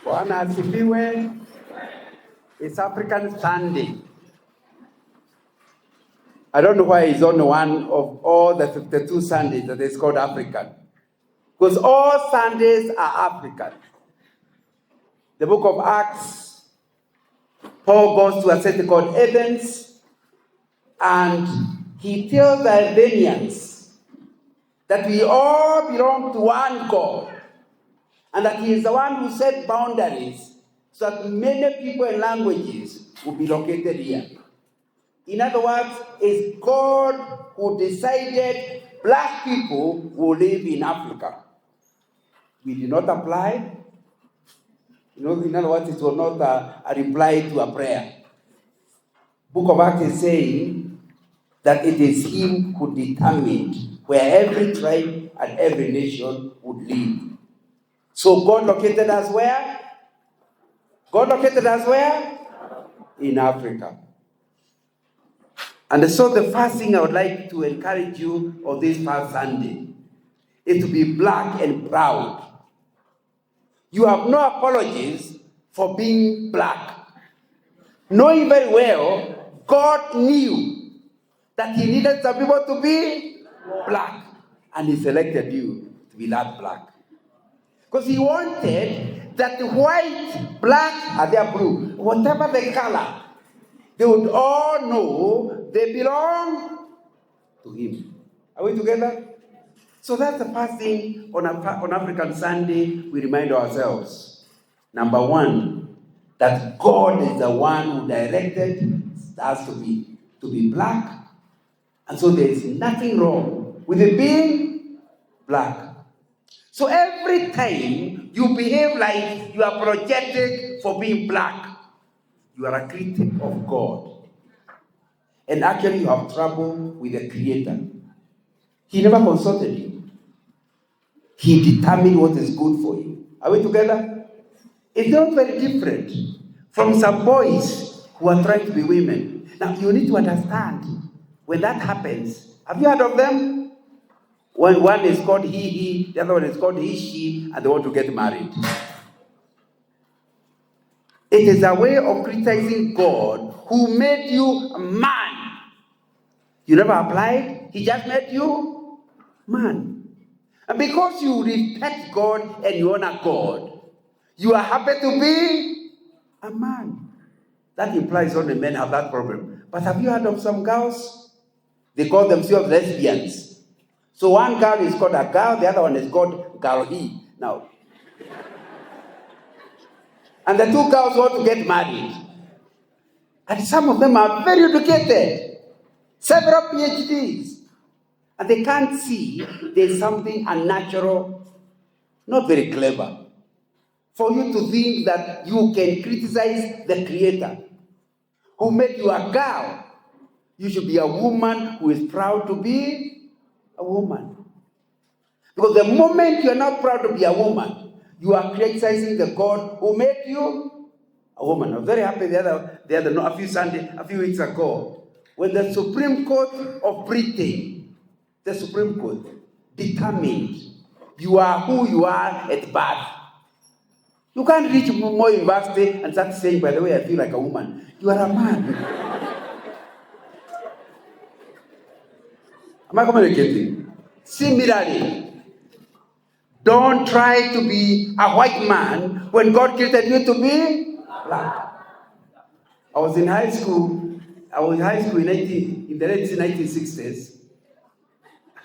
Bwana asifiwe. It's African Sunday. I don't know why it's only one of all the 52 Sundays that is called African. Because all Sundays are African. The book of Acts, Paul goes to a city called Athens, and he tells the Athenians that we all belong to one God, and that he is the one who set boundaries so that many people and languages will be located here. In other words, it's God who decided black people will live in Africa. We did not apply. In other words, it was not a reply to a prayer. Book of Acts is saying that it is him who determined where every tribe and every nation would live. So God located us where? God located us where? In Africa. And so the first thing I would like to encourage you on this first Sunday is to be black and proud. You have no apologies for being black. Knowing very well, God knew that he needed some people to be black. And he selected you to be that black. Because he wanted that the white, black, and their blue, whatever the color, they would all know they belong to him. Are we together? So that's the first thing on African Sunday we remind ourselves. Number one, that God is the one who directed us to be black. And so there is nothing wrong with it being black. So every time you behave like you are projected for being black, you are a critic of God. And actually you have trouble with the Creator. He never consulted you. He determined what is good for you. Are we together? It's not very different from some boys who are trying to be women. Now you need to understand, when that happens, have you heard of them? When one is called he, the other one is called he, she, and they want to get married. It is a way of criticizing God who made you a man. You never applied, he just made you man. And because you respect God and you honor God, you are happy to be a man. That implies only men have that problem. But have you heard of some girls? They call themselves lesbians. So one girl is called a girl, the other one is called girl he. Now, and the two girls want to get married. And some of them are very educated, several PhDs. And they can't see there's something unnatural, not very clever, for you to think that you can criticize the Creator who made you a girl. You should be a woman who is proud to be a woman. Because the moment you are not proud to be a woman, you are criticizing the God who made you a woman. I was very happy a few weeks ago, when the Supreme Court of Britain, the Supreme Court, determined you are who you are at birth. You can't reach more university and start saying, by the way, I feel like a woman. You are a man. Am I communicating? Similarly, don't try to be a white man when God created you to be black. I was in high school in the late 1960s.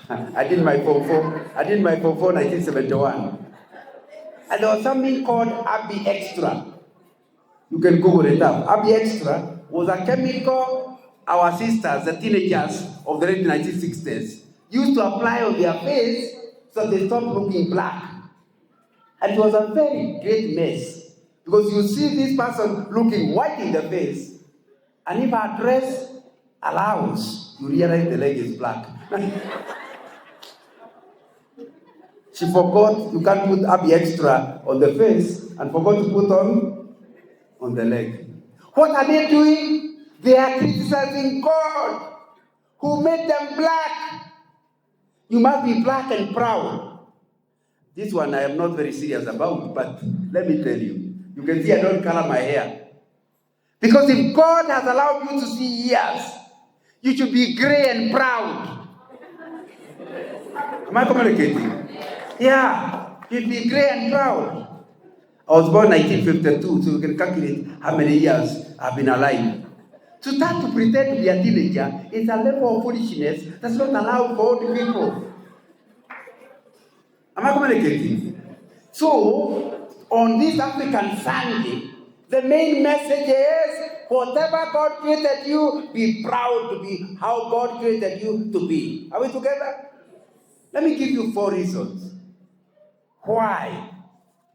I did my Form 4 1971. And there was something called Abi Extra. You can Google it up. Abi Extra was a chemical our sisters, the teenagers of the late 1960s, used to apply on their face so they stopped looking black. And it was a very great mess. Because you see this person looking white in the face, and if her dress allows, you realize the leg is black. She forgot you can't put Abi Extra on the face and forgot to put on the leg. What are they doing? They are criticizing God who made them black. You must be black and proud. This one I am not very serious about, but let me tell you. You can see I don't color my hair. Because if God has allowed you to see years, you should be gray and proud. Am I communicating? Yeah, you'd be gray and proud. I was born 1952, so you can calculate how many years I've been alive. To start to pretend to be a teenager is a level of foolishness that's not allowed for old people. Am I communicating? So, on this African Sunday, the main message is, whatever God created you, be proud to be how God created you to be. Are we together? Let me give you 4 reasons why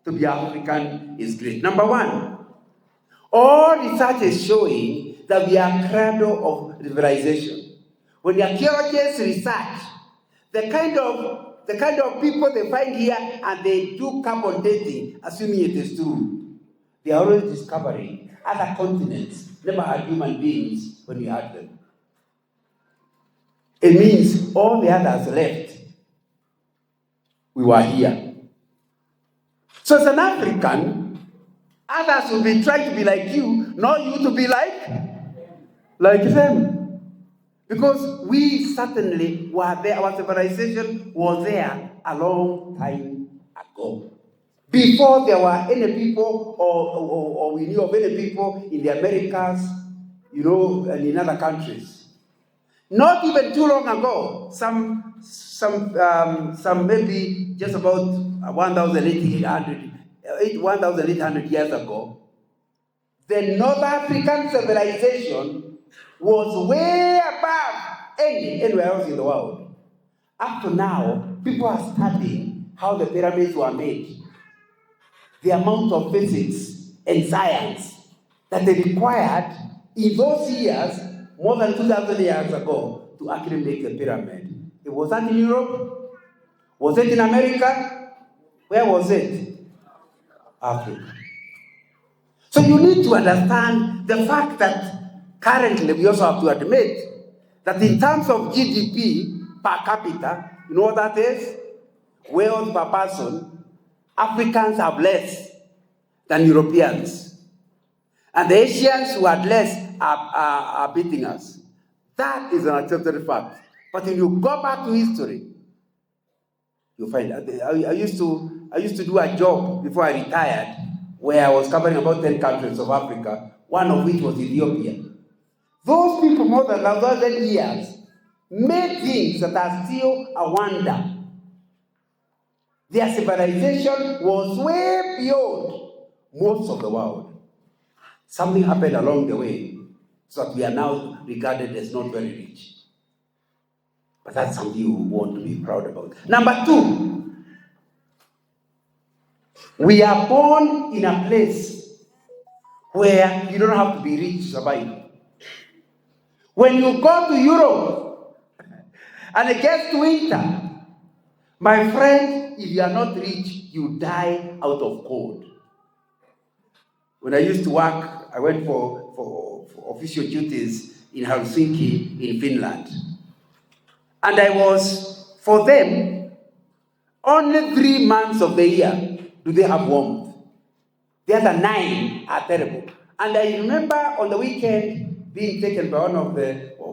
to be African is great. Number 1, all research is showing that we are cradle of civilization. When the archaeologists research the kind of people they find here and they do carbon dating, assuming it is true, they are always discovering other continents never had human beings when we had them. It means all the others left. We were here. So as an African, others will be trying to be like you, not you to be like them. Because we certainly were there, our civilization was there a long time ago. Before there were any people, or we knew of any people in the Americas, and in other countries. Not even too long ago, some maybe just about 1,800 years ago, the North African civilization was way above anywhere else in the world. Up to now, people are studying how the pyramids were made. The amount of physics and science that they required in those years, more than 2,000 years ago, to actually make the pyramid. It was that in Europe? Was it in America? Where was it? Africa. So you need to understand the fact that currently we also have to admit that in terms of GDP per capita, you know what that is? Wealth per person, Africans have less than Europeans. And the Asians who had less are beating us. That is an accepted fact. But when you go back to history, you find that I used to do a job before I retired where I was covering about 10 countries of Africa, one of which was Ethiopia. Those people, more than 1,000 years, made things that are still a wonder. Their civilization was way beyond most of the world. Something happened along the way, so that we are now regarded as not very rich. But that's something you want to be proud about. Number 2, we are born in a place where you don't have to be rich to survive. When you go to Europe and it gets winter, my friend, if you are not rich, you die out of cold. When I used to work, I went for official duties in Helsinki, in Finland. And I was, for them, only 3 months of the year do they have warmth. The other 9 are terrible. And I remember on the weekend being taken by one of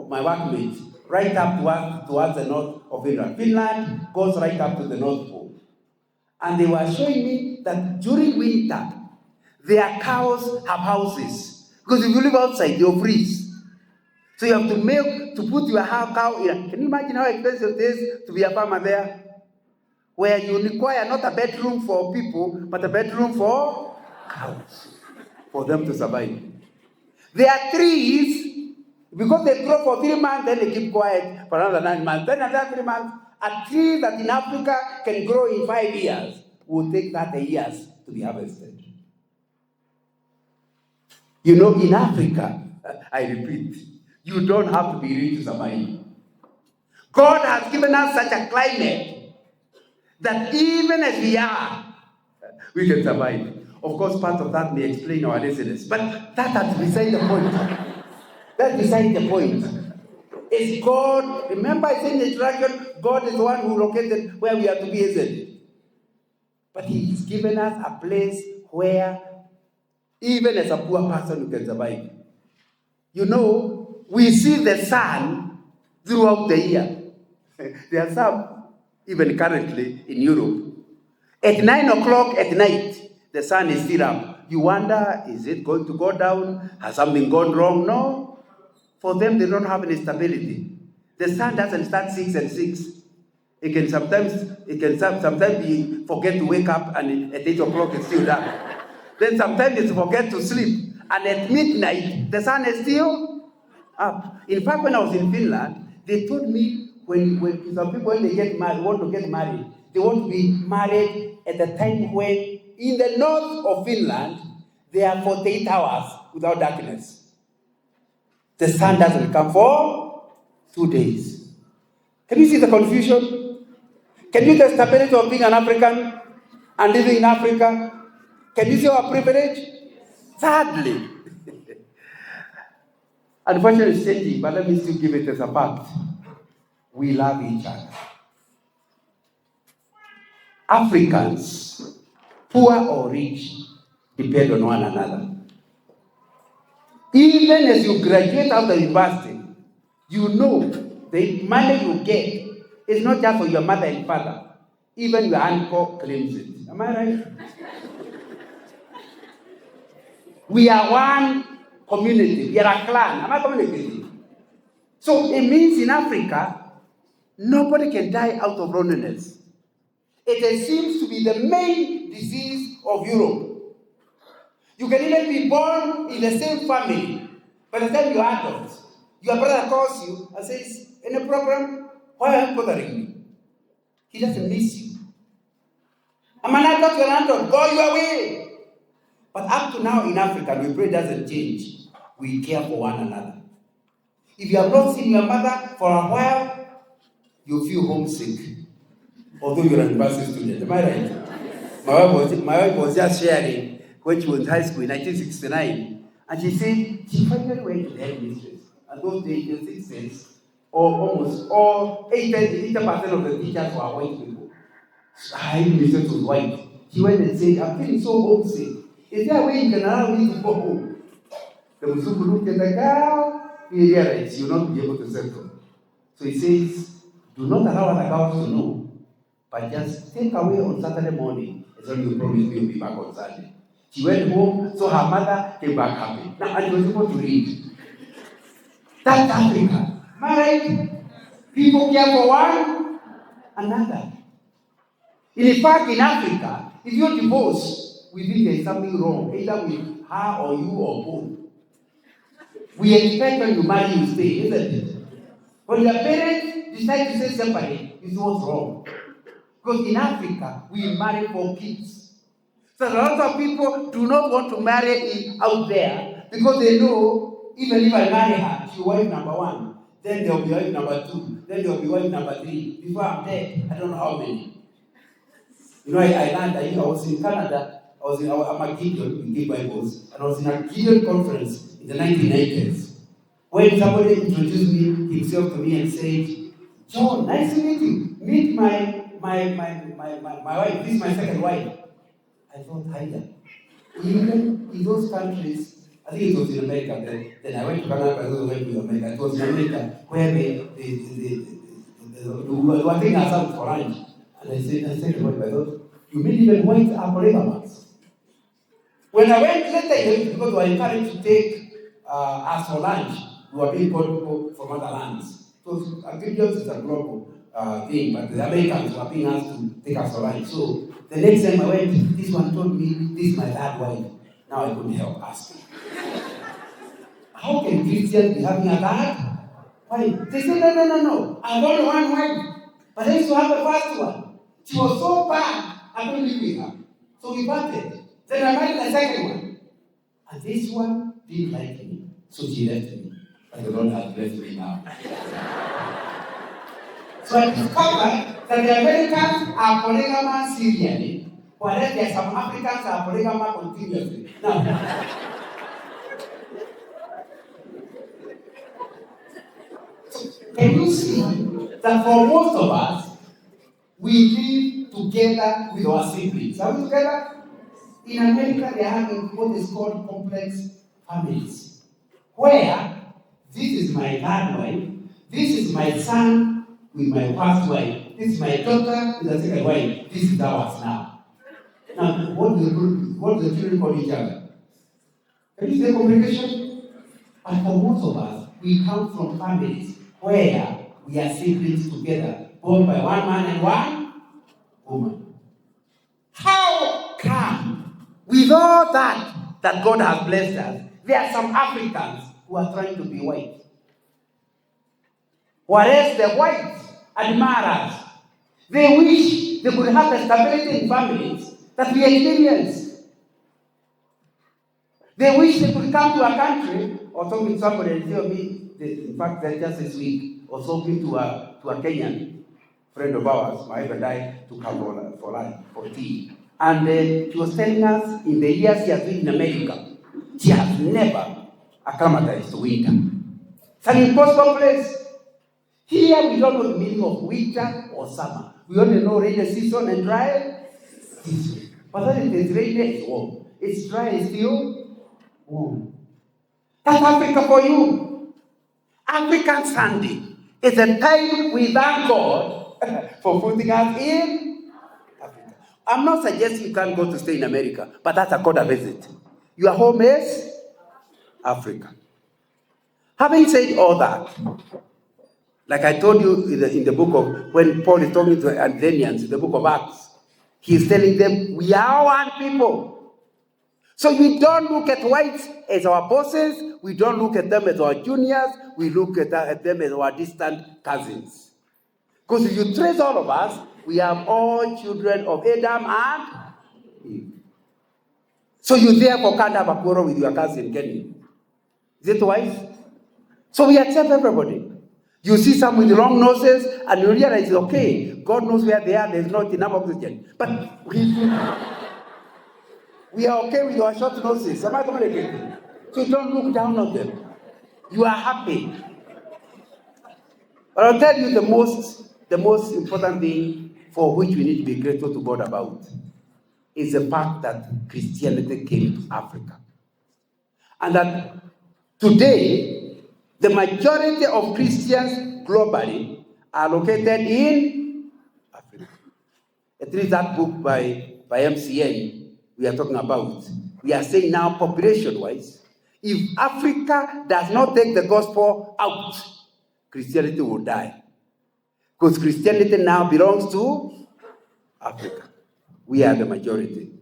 my workmates right up towards the north of Finland. Finland goes right up to the North Pole. And they were showing me that during winter, their cows have houses. Because if you live outside, you'll freeze. So you have to put your cow in. Can you imagine how expensive it is to be a farmer there? Where you require not a bedroom for people, but a bedroom for cows, for them to survive. There are trees, because they grow for 3 months, then they keep quiet for another 9 months. Then another 3 months, a tree that in Africa can grow in 5 years will take 30 years to be harvested. In Africa, I repeat, you don't have to be rich to survive. God has given us such a climate that even as we are, we can survive. Of course, part of that may explain our laziness, but that's beside the point. That's beside the point. It's God. Remember I said in the introduction, God is the one who located where we are to be, isn't it? But He's given us a place where Even as a poor person, you can survive. You know, we see the sun throughout the year. There are some, even currently in Europe. At 9 o'clock at night, the sun is still up. You wonder, is it going to go down? Has something gone wrong? No. For them, they don't have any stability. The sun doesn't start 6 and 6. It can sometimes be forget to wake up, and at 8 o'clock it's still dark. Then sometimes it's forget to sleep, and at midnight the sun is still up. In fact, when I was in Finland, they told me when some people, when they get married, want to get married, they want to be married at the time when in the north of Finland there are 48 hours without darkness. The sun doesn't come for 2 days. Can you see the confusion? Can you see the stability of being an African and living in Africa? Can you see our privilege? Sadly. Unfortunately, it's changing, but let me still give it as a fact. We love each other. Africans, poor or rich, depend on one another. Even as you graduate out of university, you know the money you get is not just for your mother and father. Even your uncle claims it. Am I right? We are one community. We are a clan. Am I communicating? So it means in Africa, nobody can die out of loneliness. It seems to be the main disease of Europe. You can even be born in the same family. By the time you're adult, your brother calls you and says, "Any problem? Why are you bothering me?" He doesn't miss you. I'm an adult, you're an adult. Go your way. But up to now in Africa, we pray doesn't change. We care for one another. If you have not seen your mother for a while, you feel homesick. Although you're a university student. Am I right? My wife was just sharing when she was in high school in 1969. And she said she finally went to the headmistress. And those days, in the 60s, almost all 80% of the teachers were white people. Her headmistress was white. She went and said, "I'm feeling so homesick. Is there a way you can allow me to go home?" The Musuku looked at the girl. He realized you'll not be able to settle. So he says, "Do not allow other girls to know, but just take away on Saturday morning, as long as you promise me you'll be back on Sunday." She went home, so her mother came back happy. Now, and she was able to read. That's Africa. Am I right? People care for one another. In fact, in Africa, if you're divorced, we think there's something wrong, either with her or you or both. We expect when you marry, you stay, isn't it? When your parents decide to stay separate, it's what's wrong. Because in Africa, we marry for kids. So a lot of people do not want to marry out there because they know even if I marry her, she'll wife number 1. Then there'll be wife number 2. Then there'll be wife number 3. Before I'm dead, I don't know how many. You know, I was in Canada. I'm a Gideon in Gay Bibles, and I was in a Gideon conference in the 1980s. When somebody introduced himself to me and said, "John, nice to meet you. Meet my wife. This is my second wife." I thought, either. Even in those countries, I think it was in America, then I went to Canada, but I went to America. It was in America where they were taking us out for lunch. And I said, I thought, "You mean even white are polygamous?" When I went later, because we were encouraged to take us for lunch, we were being called people from other lands. So Gideons is a global thing, but the Americans were being asked to take us for lunch. So the next time I went, this one told me, "This is my third wife." Now I couldn't help asking, "How can Christians be having a third? Why?" They said, No. I've only one wife. But I used to have the first one. She was so bad, I couldn't live with her. So we parted. Then I married the second one. And this one didn't like me. So she left me. And the Lord has blessed me now. So I discovered that the Americans are polygamous serially, whereas there are some Africans are polygamous continuously. Now, can you see that for most of us, we live together with our siblings? Are we together? In America, they are having what is called complex families, where this is my third wife, this is my son with my first wife, this is my daughter with the second wife, this is ours now. Now, what do the children call each other? Can you see the complication? But for most of us, we come from families where we are siblings together, born by one man and one woman. How come, with all that God has blessed us, there are some Africans who are trying to be white? Whereas the whites admire us. They wish they could have the stability in families that we experience. They wish they could come to a country, or talking to somebody and tell me, in fact, just this week, I was talking to a Kenyan friend of ours, my other guy, to come for lunch, for tea. And she was telling us, in the years she has been in America, she has never acclimatized to winter. It's an impossible place. Here we don't know the meaning of winter or summer. We only know rainy season and dry season. But then it is rainy, it's warm. It's dry, it's still warm. That's Africa for you. African Sunday is a time we thank God for putting us in Africa. I'm not suggesting you can't go to stay in America, but that's a quarter visit. Your home is Africa. Having said all that, like I told you in the book of, when Paul is talking to Athenians, in the book of Acts, he's telling them, we are one people. So we don't look at whites as our bosses, we don't look at them as our juniors, we look at them as our distant cousins. Because if you trace all of us, we are all children of Adam and Eve. So you therefore can't have a quarrel with your cousin, can you? Is it wise? So we accept everybody. You see some with long noses, and you realize, okay, God knows where they are, there's not enough oxygen. But we are okay with our short noses. Am I communicating? So don't look down on them. You are happy. But I'll tell you the most important thing for which we need to be grateful to God about is the fact that Christianity came to Africa. And that today, the majority of Christians globally are located in Africa. At least that book by MCN we are talking about. We are saying now, population-wise, if Africa does not take the gospel out, Christianity will die. Because Christianity now belongs to Africa. We are the majority.